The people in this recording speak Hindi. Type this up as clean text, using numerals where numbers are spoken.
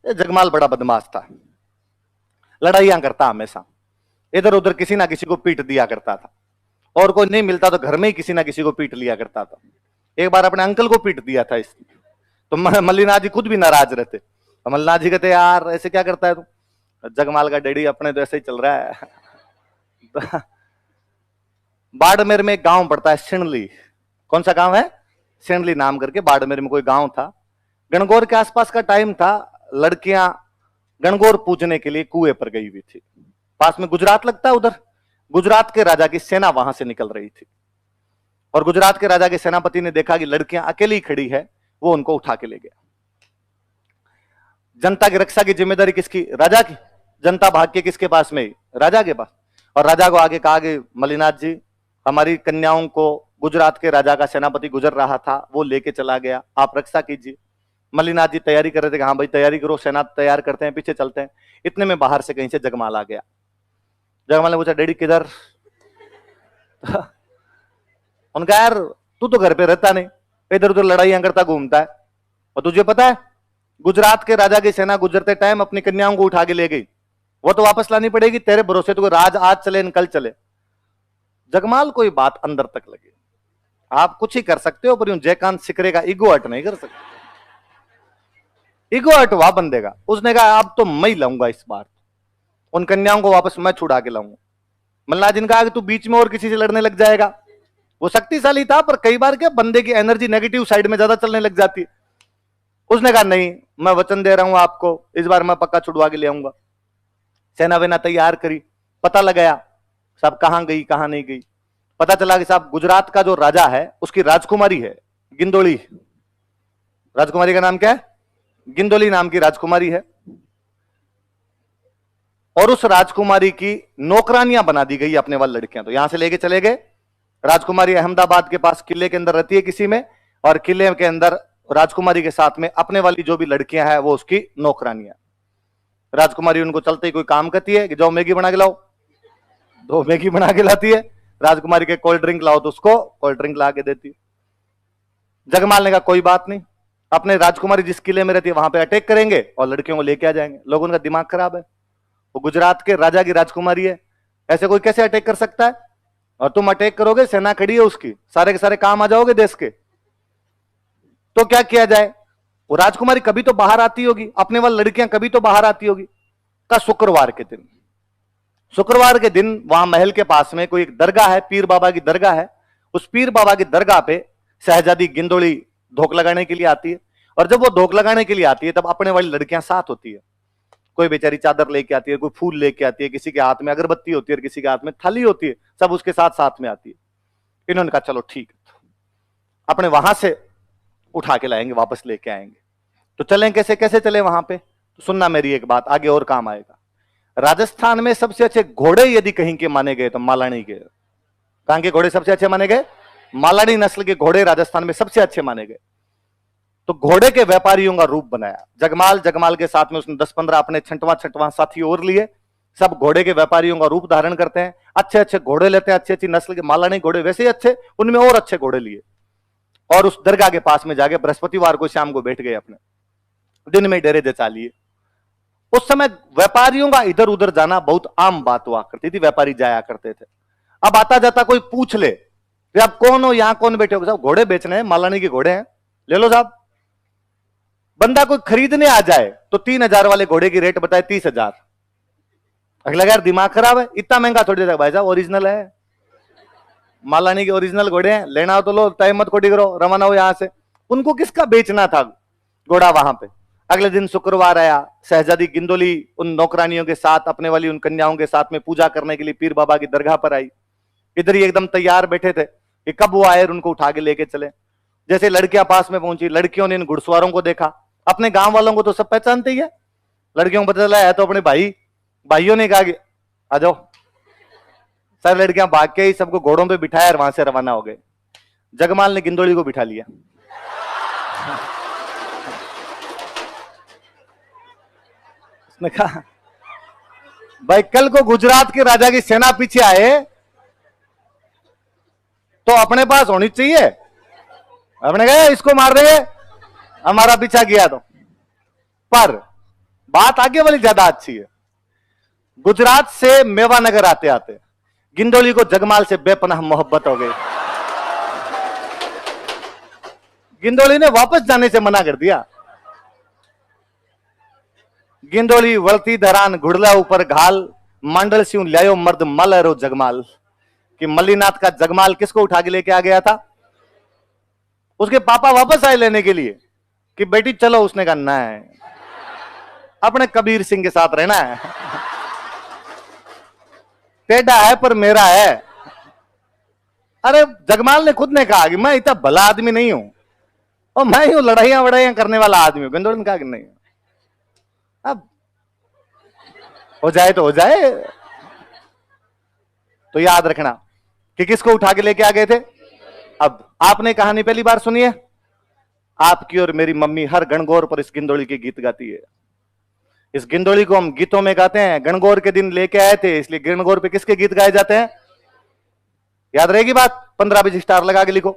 ये जगमाल बड़ा बदमाश था, लड़ाइयां करता हमेशा, इधर उधर किसी ना किसी को पीट दिया करता था, और कोई नहीं मिलता तो घर में ही किसी ना किसी को पीट लिया करता था। एक बार अपने अंकल को पीट दिया था इसने, तो मल्लीनाथ जी खुद भी नाराज रहते। तो मल्लीनाथ जी कहते यार ऐसे क्या करता है तू? जगमाल का डैडी अपने तो ऐसे ही चल रहा है। बाड़मेर में एक गांव पड़ता है सिणली। कौन सा गांव है? सिणली नाम करके बाड़मेर में कोई गांव था। गणगौर के आसपास का टाइम था, लड़कियां गणगौर पूजने के लिए कुएं पर गई हुई थी। पास में गुजरात लगता है, उधर गुजरात के राजा की सेना वहां से निकल रही थी, और गुजरात के राजा के सेनापति ने देखा कि लड़कियां अकेली खड़ी है, वो उनको उठा के ले गया। जनता की रक्षा की जिम्मेदारी किसकी? राजा की। जनता भाग के किसके पास में? राजा के पास। और राजा को आगे कहा कि मल्लीनाथ जी, हमारी कन्याओं को गुजरात के राजा का सेनापति गुजर रहा था, वो लेके चला गया, आप रक्षा कीजिए। मल्लीनाथ जी तैयारी कर रहे थे कि हाँ भाई तैयारी करो, सेना तैयार करते हैं, पीछे चलते हैं। इतने में बाहर से कहीं से जगमाल आ गया। जगमाल ने पूछा डैडी किधर? उनका यार तू तो घर पे रहता नहीं, इधर उधर लड़ाइयां करता घूमता है, और तुझे पता है गुजरात के राजा की सेना गुजरते टाइम अपनी कन्याओं को उठा के ले गई, वो तो वापस लानी पड़ेगी, तेरे भरोसे तो राज आज चले कल चले। जगमाल को ये बात अंदर तक लगी। आप कुछ ही कर सकते हो, पर यूं जयकांत सिकरे का ईगो हट नहीं कर सकते। ईगो हट हुआ बंदे का। उसने कहा अब तो मैं ही लाऊंगा इस बार, उन कन्याओं को वापस मैं छुड़ा के लाऊंगा। मल्लाह जी ने कहा कि तू बीच में और किसी से लड़ने लग जाएगा। वो शक्तिशाली था, पर कई बार क्या बंदे की एनर्जी नेगेटिव साइड में ज्यादा चलने लग जाती है। उसने कहा नहीं, मैं वचन दे रहा हूं आपको, इस बार मैं पक्का छुड़वा के ले आऊंगा। सेना वेना तैयार करी, पता लगाया साहब कहां गई कहां नहीं गई। पता चला कि साहब गुजरात का जो राजा है उसकी राजकुमारी है गिंदोली। राजकुमारी का नाम क्या है? गिंदोली नाम की राजकुमारी है, और उस राजकुमारी की नौकरानियां बना दी गई अपने वाली लड़कियां। तो यहां से लेके चले गए। राजकुमारी अहमदाबाद के पास किले के अंदर रहती है किसी में, और किले के अंदर राजकुमारी के साथ में अपने वाली जो भी लड़कियां हैं वो उसकी नौकरानियां। राजकुमारी उनको चलते ही कोई काम करती है कि जाओ मैगी बना के लाओ, दो मैगी बना के लाती है। राजकुमारी के कोल्ड ड्रिंक लाओ तो उसको कोल्ड ड्रिंक ला के देती है। जगमाल ने कहा कोई बात नहीं, अपने राजकुमारी जिस किले में रहती है वहां पे अटैक करेंगे और लड़कियों को लेके आ जाएंगे। लोगों का दिमाग खराब है, वो गुजरात के राजा की राजकुमारी है, ऐसे कोई कैसे अटैक कर सकता है? और तुम अटैक करोगे, सेना खड़ी है उसकी, सारे के सारे काम आ जाओगे देश के, तो क्या किया जाए? वो राजकुमारी कभी तो बाहर आती होगी, अपने वाली लड़कियां कभी तो बाहर आती होगी। का शुक्रवार के दिन, शुक्रवार के दिन वहां महल के पास में कोई एक दरगाह है, पीर बाबा की दरगाह है। उस पीर बाबा की दरगाह पे शहजादी गिंदोली धोख लगाने के लिए आती है। और जब वो धोख लगाने के लिए आती है तब अपने वाली लड़कियां साथ होती है। कोई बेचारी चादर लेके आती है, कोई फूल लेके आती है, किसी के हाथ में अगरबत्ती होती है और किसी के हाथ में थाली होती है, सब उसके साथ साथ में आती है। इन्होंने कहा चलो ठीक है, अपने वहां से उठा के लाएंगे, वापस लेके आएंगे। तो चलें कैसे? कैसे चले वहां पे? तो सुनना मेरी एक बात, आगे और काम आएगा। राजस्थान में सबसे अच्छे घोड़े यदि कहीं के माने गए तो मालानी के। कहां के घोड़े सबसे अच्छे माने गए? मालानी नस्ल के घोड़े राजस्थान में सबसे अच्छे माने गए। तो घोड़े के व्यापारियों का रूप बनाया जगमाल। जगमाल के साथ में उसने 10-15 अपने छंटवा साथी और लिए। सब घोड़े के व्यापारियों का रूप धारण करते हैं, अच्छे अच्छे घोड़े लेते हैं, अच्छी अच्छी नस्ल के मालानी घोड़े वैसे ही अच्छे, उनमें और अच्छे घोड़े लिए। और उस दरगाह के पास में जाके बृहस्पतिवार को शाम को बैठ गए, अपने दिन में डेरे जचा लिए। उस समय व्यापारियों का इधर उधर जाना बहुत आम बात हुआ करती थी, व्यापारी जाया करते थे। अब आता जाता कोई पूछ ले कि आप कौन हो, यहां कौन बैठे हो? साहब घोड़े बेचने हैं, मालानी के घोड़े हैं, ले लो साहब। बंदा कोई खरीदने आ जाए तो 3,000 वाले घोड़े की रेट बताए 30,000। अगला यार दिमाग खराब है, इतना महंगा थोड़ी देगा भाई साहब, ओरिजिनल है, मालानी के ओरिजिनल घोड़े हैं, लेना हो तो लो, टाइम मत खोटी करो, रवाना हो यहां से। उनको किसका बेचना था घोड़ा वहां पे? अगले दिन शुक्रवार आया, शहजादी गिंदोली उन नौकरानियों के साथ, अपने वाली उन कन्याओं के साथ में पूजा करने के लिए पीर बाबा की दरगाह पर आई। इधर ही एकदम तैयार बैठे थे कि कब वो आए और उनको उठा के लेके चले। जैसे लड़कियां पास में पहुंची, लड़कियों ने इन घुड़सवारों को देखा। अपने गांव वालों को तो सब पहचानते ही है, लड़कियों को पता चला है तो अपने भाई, भाइयों ने कहा कि आ जाओ। सारी लड़कियां भाग के ही सबको घोड़ों पे बिठाया और वहां से रवाना हो गए। जगमाल ने गिंदोली को बिठा लिया। उसने कहा भाई कल को गुजरात के राजा की सेना पीछे आए तो अपने पास होनी चाहिए। अपने कहा इसको मार देंगे, हमारा पीछा किया तो। पर बात आगे वाली ज्यादा अच्छी है। गुजरात से मेवानगर आते आते गिंडोली को जगमाल से बेपनाह मोहब्बत हो गई। गिंडोली ने वापस जाने से मना कर दिया। गिंडोली वलती धरान घुड़ला ऊपर घाल, मंडल सिंह ल्यायो मर्द मलरो जगमाल। कि मल्लीनाथ का जगमाल किसको उठा के लेके आ गया था? उसके पापा वापस आए लेने के लिए कि बेटी चलो, उसने कहा नहीं, अपने कबीर सिंह के साथ रहना है। टेढ़ा है पर मेरा है। अरे जगमाल ने खुद ने कहा कि मैं इतना भला आदमी नहीं हूं और मैं यूं लड़ाइयां वड़ाइयां करने वाला आदमी हूं। गिंडोली ने कहा कि नहीं, अब हो जाए तो हो जाए। तो याद रखना कि किसको उठा के लेके आ गए थे। अब आपने कहानी पहली बार सुनी है। आपकी और मेरी मम्मी हर गणगौर पर इस गिंडोली के गीत गाती है। इस गिंडोली को हम गीतों में गाते हैं। गणगौर के दिन लेके आए थे, इसलिए गणगौर पे किसके गीत गाए जाते हैं? याद रहेगी बात? 15 बजे स्टार लगा के लिखो।